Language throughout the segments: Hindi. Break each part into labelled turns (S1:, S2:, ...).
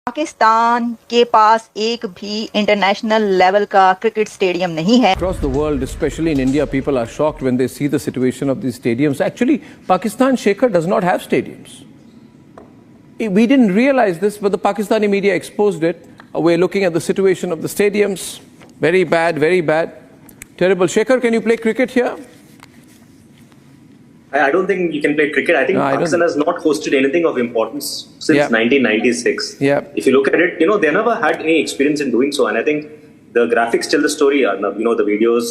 S1: पाकिस्तान के पास एक भी इंटरनेशनल लेवल का क्रिकेट स्टेडियम नहीं है।
S2: Across the world, especially in India, people are shocked when they see the situation of these stadiums. Actually, Pakistan, Shekhar, does not have stadiums. We didn't realize this, but the Pakistani media exposed it. We're looking at the situation of the stadiums. Very bad, very bad. Terrible. Shekhar, can you play cricket here?
S3: I don't think you can play cricket. I think Pakistan has not hosted anything of importance since 1996.
S2: Yeah.
S3: If you look at it, they never had any experience in doing so. And I think the graphics tell the story. The videos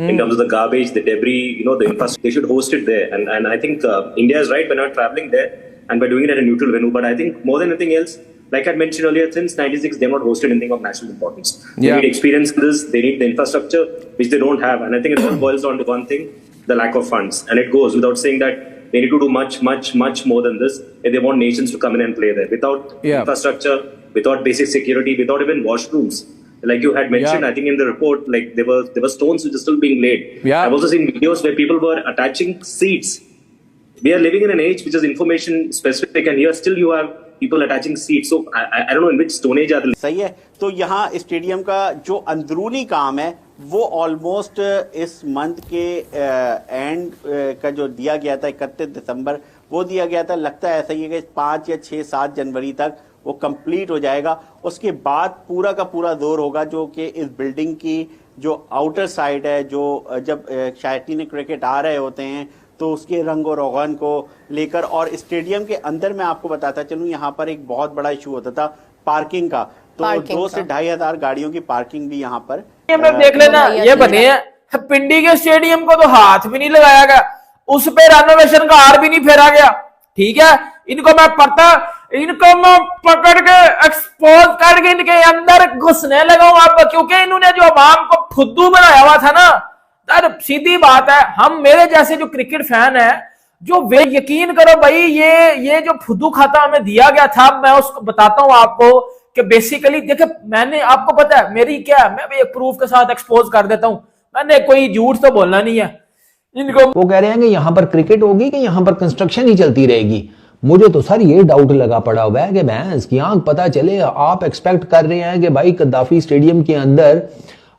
S3: in terms of the garbage, the debris, the infrastructure, they should host it there. And I think India is right by not traveling there and by doing it at a neutral venue. But I think more than anything else, like I mentioned earlier, since 96, they have not hosted anything of national importance. They need experience in this. They need the infrastructure, which they don't have. And I think it all boils down to one thing: the lack of funds. And it goes without saying that they need to do much, much, much more than this if they want nations to come in and play there. Without infrastructure, without basic security, without even washrooms. Like you had mentioned, I think in the report, like there were stones which are still being laid. I've also seen videos where people were attaching seats. We are living in an age which is information specific, and here still you have people attaching seats. So I don't know in which stone age are they.
S4: सही है। तो यहाँ स्टेडियम का जो अंदरूनी काम है वो ऑलमोस्ट इस मंथ के एंड का जो दिया गया था 31 दिसंबर वो दिया गया था। लगता है ऐसा ही है कि 5 या 6-7 जनवरी तक वो कंप्लीट हो जाएगा। उसके बाद पूरा का पूरा जोर होगा जो कि इस बिल्डिंग की जो आउटर साइड है, जो जब शायकीन क्रिकेट आ रहे होते हैं तो उसके रंग और रोगन को लेकर। और स्टेडियम के अंदर मैं आपको बताता चलूं, यहाँ पर एक बहुत बड़ा इशू होता था पार्किंग का। तो 2 से 2,500 गाड़ियों की पार्किंग भी यहाँ पर
S5: देख लेना। ये बने हैं पिंडी के स्टेडियम को तो हाथ भी नहीं लगाया गया, उस पे रेनोवेशन का आर भी नहीं फेरा गया। ठीक है, इनको मैं पकड़ के एक्सपोज करके इनके अंदर घुसने लगा हूं अब, क्योंकि इन्होंने जो अवाम को फुद्दू बनाया हुआ था ना। सीधी बात है, हम मेरे जैसे जो क्रिकेट फैन है, जो वे यकीन करो भाई, ये जो फुद्दू खाता हमें दिया गया था, मैं उसको बताता हूं आपको कि बेसिकली देखिए, मैंने आपको पता है मेरी क्या है, मैं भी एक प्रूफ के साथ एक्सपोज कर देता हूं, मैंने कोई झूठ तो बोलना नहीं है इनको।
S6: वो कह रहे हैं कि यहां पर क्रिकेट होगी कि यहां पर कंस्ट्रक्शन ही चलती रहेगी। मुझे तो सर ये डाउट लगा पड़ा हुआ है कि भैंस की आंख पता चले। आप एक्सपेक्ट कर रहे हैं कि भाई कद्दाफी स्टेडियम के अंदर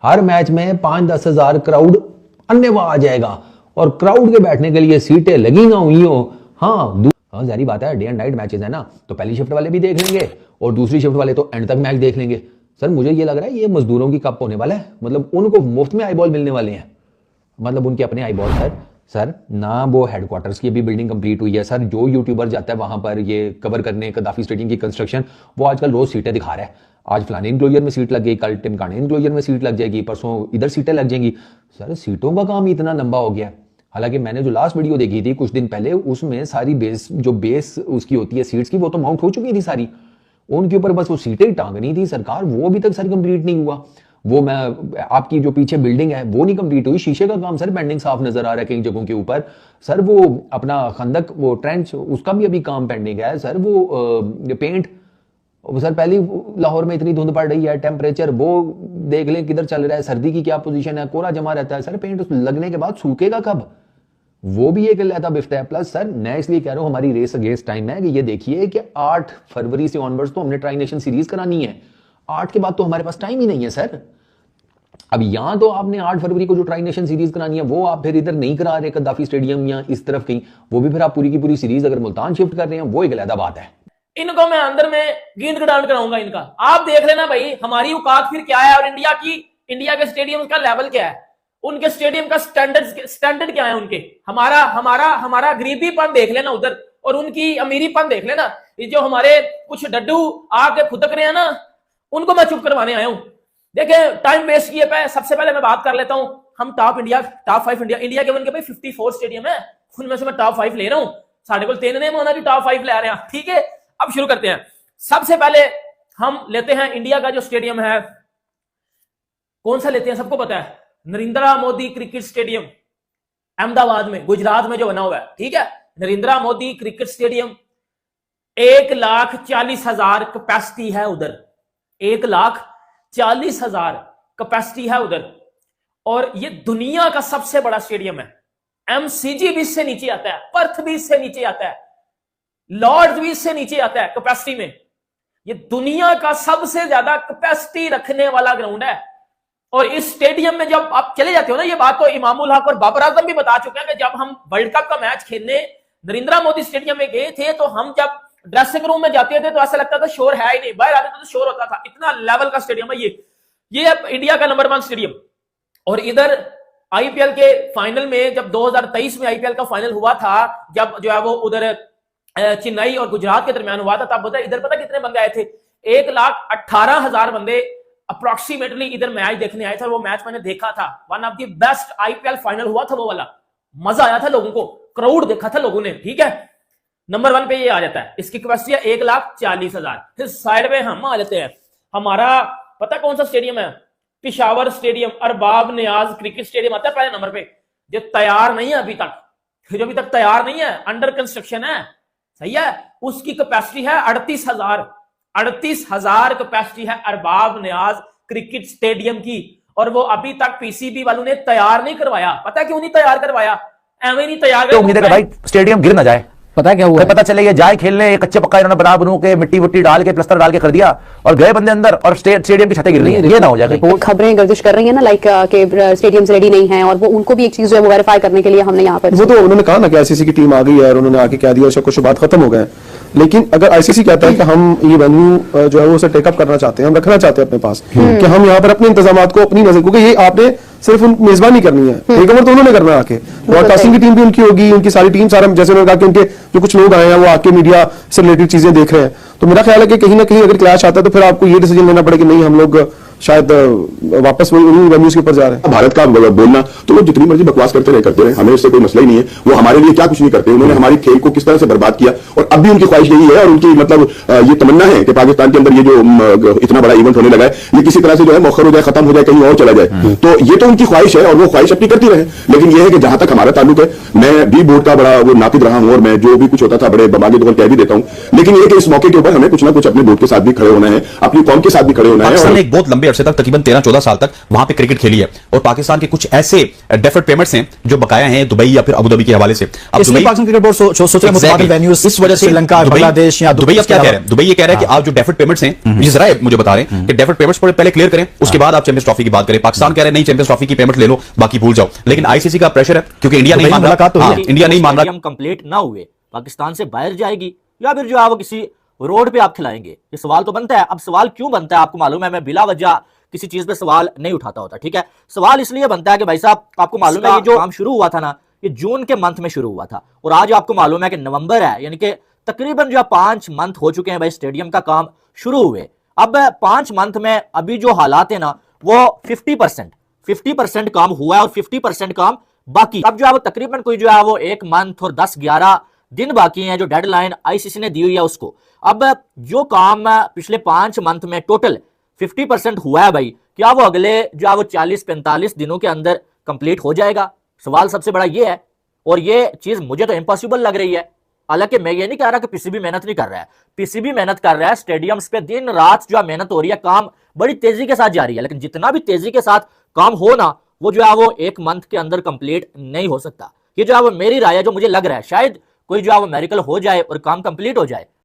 S6: हर मैच में 5-10 हजार क्राउड अन्य आ जाएगा और क्राउड के बैठने के लिए सीटें लगी ना हुई हो। हाँ जारी बात है, डे एंड नाइट मैचेस है ना, तो पहली शिफ्ट वाले भी देख लेंगे और दूसरी शिफ्ट वाले तो एंड तक मैच देख लेंगे। सर मुझे ये लग रहा है ये मजदूरों की कप होने वाला है, मतलब उनको मुफ्त में आई बॉल मिलने वाले हैं, मतलब उनके अपने आई बॉल। सर ना वो हेडक्वार्टर्स की भी बिल्डिंग कंप्लीट हुई है सर। जो यूट्यूबर जाता है वहां पर ये कवर करने कद्दाफी स्टेडियम की कंस्ट्रक्शन, वो आजकल रोज सीटें दिखा रहा है। आज फलाने इनक्लोजर में सीट लग गई, कल टिमकाने इनक्लोजर में सीट लग जाएगी, परसों इधर सीटें लग जाएंगी। सर सीटों का काम इतना लंबा हो गया। हालांकि मैंने जो लास्ट वीडियो देखी थी कुछ दिन पहले, उसमें सारी बेस उसकी होती है सीट्स की, वो तो माउंट हो चुकी थी सारी, उनके ऊपर बस वो सीटें ही टांगनी थी सरकार। वो अभी तक सर कंप्लीट नहीं हुआ। वो मैं आपकी जो पीछे बिल्डिंग है वो नहीं कंप्लीट हुई, शीशे का काम सर पेंडिंग साफ नजर आ रहा है कई जगहों के ऊपर। सर वो अपना खंदक वो ट्रेंच उसका भी अभी काम पेंडिंग है सर। वो पेंट सर पहली लाहौर में इतनी धुंध पड़ रही है, टेम्परेचर वो देख लें किधर चल रहा है, सर्दी की क्या पोजीशन है, कोहरा जमा रहता है सर। पेंट लगने के बाद सूखेगा कब, वो भी एक लहता बिफ्ता है। प्लस सर मैं इसलिए कह रहा हूं हमारी रेस अगेंस्ट टाइम है कि ये देखिए कि 8 फरवरी से ऑनवर्ड्स तो हमने ट्राई नेशन सीरीज करानी है। 8 के बाद तो हमारे पास टाइम ही नहीं है सर। अब यहां तो आपने 8 फरवरी को जो ट्राई नेशन सीरीज करानी है वो आप फिर इधर नहीं करा रहे कद्दाफी स्टेडियम या इस तरफ कहीं, वो भी फिर आप पूरी की पूरी सीरीज अगर मुल्तान शिफ्ट कर रहे हैं, वो एक अलग बात है।
S5: इनको मैं अंदर में गेंद ग्राउंड कराऊंगा इनका, आप देख लेना भाई हमारी औकात फिर क्या है और इंडिया के स्टेडियम का लेवल क्या है, उनके स्टेडियम का स्टैंडर्ड क्या है उनके। हमारा गरीबीपन देख लेना उधर और उनकी अमीरीपन देख लेना। ये जो हमारे कुछ डड्डू आके फुदक रहे हैं ना, उनको मैं चुप करवाने आया हूं। देखिए टाइम वेस्ट किए पे सबसे पहले मैं बात कर लेता हूं, हम टॉप 5 इंडिया के बन के भाई 54 स्टेडियम है, उनमें से मैं टॉप 5 ले रहा हूं। साढ़े को 3 ने माना भी टॉप 5 ले रहे हैं। ठीक है, अब शुरू करते हैं। सबसे पहले हम लेते हैं इंडिया का जो स्टेडियम है, कौन सा लेते हैं सबको पता है, नरेंद्र मोदी क्रिकेट स्टेडियम अहमदाबाद में, गुजरात में जो बना हुआ है। ठीक है, Narendra Modi cricket stadium 1,40,000 capacity है उधर, 1,40,000 कैपेसिटी है उधर, और ये दुनिया का सबसे बड़ा स्टेडियम है। एमसीजी भी इससे नीचे आता है, पर्थ भी इससे नीचे आता है, लॉर्ड्स भी इससे नीचे आता है कैपेसिटी में। ये दुनिया का सबसे ज्यादा कैपेसिटी रखने वाला ग्राउंड है। और इस स्टेडियम में जब आप चले जाते हो ना, ये बात तो इमामुल हक और बाबर आजम भी बता चुके हैं कि जब हम वर्ल्ड कप का मैच खेलने नरेंद्र मोदी स्टेडियम में गए थे तो हम जब ड्रेसिंग रूम में जाते थे तो ऐसा लगता था शोर है ही नहीं, बाहर आते तो शोर होता था। इतना लेवल का स्टेडियम है ये अब इंडिया का नंबर 1 स्टेडियम। और इधर आईपीएल के फाइनल में जब 2023 में आईपीएल का फाइनल हुआ था, जब जो है वो उधर चेन्नई और गुजरात के दरमियान हुआ था, तब इधर पता कितने बंदे आए थे? 1,18,000 बंदे अप्रोक्सीमेटली इधर मैच देखने आए थे। वो मैच मैंने देखा था, one of the best IPL final हुआ था वो वाला। मजा आया था लोगों को, क्राउड देखा था लोगों ने, ठीक है। नंबर 1 पे ये आ जाता है, इसकी कैपेसिटी है 1,40,000। फिर साइड में हम आ जाते हैं, हमारा पता कौन सा स्टेडियम है? पिशावर स्टेडियम, अरबाब नियाज क्रिकेट स्टेडियम आता है पहले नंबर पे, जो तैयार नहीं है अभी तक, जो अभी तक तैयार नहीं है, अंडर कंस्ट्रक्शन है, सही है। उसकी कैपेसिटी है 38,000 कैपेसिटी है अरबाब नियाज क्रिकेट स्टेडियम की। और वो अभी तक पीसीबी वालों ने तैयार नहीं करवाया। पता क्यों नहीं तैयार करवाया? एवं नहीं तैयार
S7: तो उम्मीद है कि भाई स्टेडियम गिर ना जाए।
S8: पता क्या हुआ?
S7: पता चले ये जाए खेलने, ये कच्चे पक्का इन्होंने बना बनू के मिट्टी वुट्टी डाल के प्लस्तर डाल के कर दिया और गए बंदे अंदर और स्टेडियम की छतें गिर रही है, ये ना हो जाए।
S9: खबरें गर्दिश कर रही है ना, लाइक के स्टेडियम्स रेडी नहीं है, और वो उनको भी एक चीज जो है वो वेरीफाई करने के लिए हमने यहाँ पर,
S10: वो तो उन्होंने कहा ना कि आईसीसी की टीम आ गई है और उन्होंने आके कह दिया कुछ बात खत्म हो गए। लेकिन अगर आईसीसी कहता है कि हम ये वेन्यू जो है वो उसे टेकअप करना चाहते हैं, हम रखना चाहते हैं अपने पास, कि हम यहाँ पर अपने इंतजाम को अपनी नजर, क्योंकि ये आपने सिर्फ मेजबानी करनी है, टेक ओवर तो उन्होंने करना आके, ब्रॉडकास्टिंग की टीम भी उनकी होगी, उनकी सारी टीम सारा, जैसे उन्होंने कहा कि उनके जो कुछ लोग आए हैं वो आके मीडिया से रिलेटेड चीजें देख रहे हैं। तो मेरा ख्याल है कि कहीं ना कहीं अगर क्लैश आता है तो फिर आपको ये डिसीजन लेना पड़ेगा कि नहीं, हम लोग शायद वापस वही उन्हीं वेन्यूज के ऊपर जा रहे हैं।
S11: भारत का बोलना तो वो जितनी मर्जी बकवास करते रहे, हमें इससे कोई मसला ही नहीं है। वो हमारे लिए क्या कुछ नहीं करते, उन्होंने हमारी खेल को किस तरह से बर्बाद किया और अब भी उनकी ख्वाहिश यही है और उनकी मतलब ये तमन्ना है कि पाकिस्तान के अंदर ये जो इतना बड़ा इवेंट होने लगा है ये किसी तरह से जो है मौखर हो जाए, खत्म हो जाए, कहीं और चला जाए। तो ये तो उनकी ख्वाहिश है और वो ख्वाहिश अपनी करती रहे। लेकिन ये है कि जहां तक हमारा ताल्लुक है, मैं भी बोर्ड का बड़ा वो नापिद रहा हूं और मैं जो भी कुछ होता था बड़े बमागे तौर कह भी देता हूं। लेकिन ये कि इस मौके के ऊपर हमें कुछ ना कुछ अपने बोर्ड के साथ भी खड़े होना है, अपनी कौम के साथ भी खड़े होना है।
S12: पाकिस्तान ने एक बहुत लंबे अरसे तक, तकरीबन 13-14 साल तक वहां पे क्रिकेट खेली है और पाकिस्तान के कुछ ऐसे डेफर्ड पेमेंट्स हैं जो बकाया हैं दुबई या फिर अबू धाबी के हवाले से। अब दुबई
S8: पाकिस्तान क्रिकेट बोर्ड सोच रहे हैं मुतबादिल वेन्यूज, इस वजह से श्रीलंका, बांग्लादेश या
S12: दुबई अब क्या कह रहे हैं? दुबई ये कह रहा है कि आप जो डेफर्ड पेमेंट्स हैं, ये जरा मुझे बता रहे हैं कि डेफर्ड पेमेंट्स पहले क्लियर करें, उसके बाद आप चैंपियंस ट्रॉफी की बात करें। पाकिस्तान कह रहे हैं नहीं, चैंपियंस ट्रॉफी की पेमेंट ले लो, बाकी भूल जाओ। लेकिन आईसीसी का प्रेशर है क्योंकि इंडिया नहीं मान रहा, इंडिया नहीं मान रहा।
S13: कंप्लीट ना हुए पाकिस्तान से बाहर जाएगी या फिर जो है वो किसी रोड पे आप खिलाएंगे? ये सवाल तो बनता है। अब सवाल क्यों बनता है आपको मालूम है, मैं बिला वजह किसी चीज पे सवाल नहीं उठाता होता, ठीक है। सवाल इसलिए बनता है कि भाई साहब आपको मालूम है ये जो काम शुरू हुआ था ना, ये जून के मंथ में शुरू हुआ था और आज आपको मालूम है कि नवंबर है, यानी कि तकरीबन जो 5 मंथ हो चुके हैं भाई स्टेडियम का काम शुरू हुए। अब 5 मंथ में अभी जो हालात है ना वो 50% काम हुआ है और 50% काम बाकी। अब जो है वो तकरीबन कोई जो है वो 1 मंथ और 10-11 दिन बाकी हैं जो डेडलाइन आईसीसी ने दी हुई है उसको। अब जो काम पिछले 5 मंथ में टोटल 50% हुआ है भाई, क्या वो अगले जो है वो 40-45 दिनों के अंदर कंप्लीट हो जाएगा? सवाल सबसे बड़ा ये है और ये चीज मुझे तो इम्पॉसिबल लग रही है। हालांकि मैं ये नहीं कह रहा कि पीसीबी मेहनत नहीं कर रहा है, पीसीबी मेहनत कर रहा है, स्टेडियम्स पे दिन रात जो मेहनत हो रही है, काम बड़ी तेजी के साथ जारी है। लेकिन जितना भी तेजी के साथ काम हो ना, वो जो है वो 1 मंथ के अंदर कंप्लीट नहीं हो सकता। ये जो है वो मेरी राय है, जो मुझे लग रहा है शायद कोई जो है वो मेरिकल हो जाए और काम कंप्लीट हो जाए।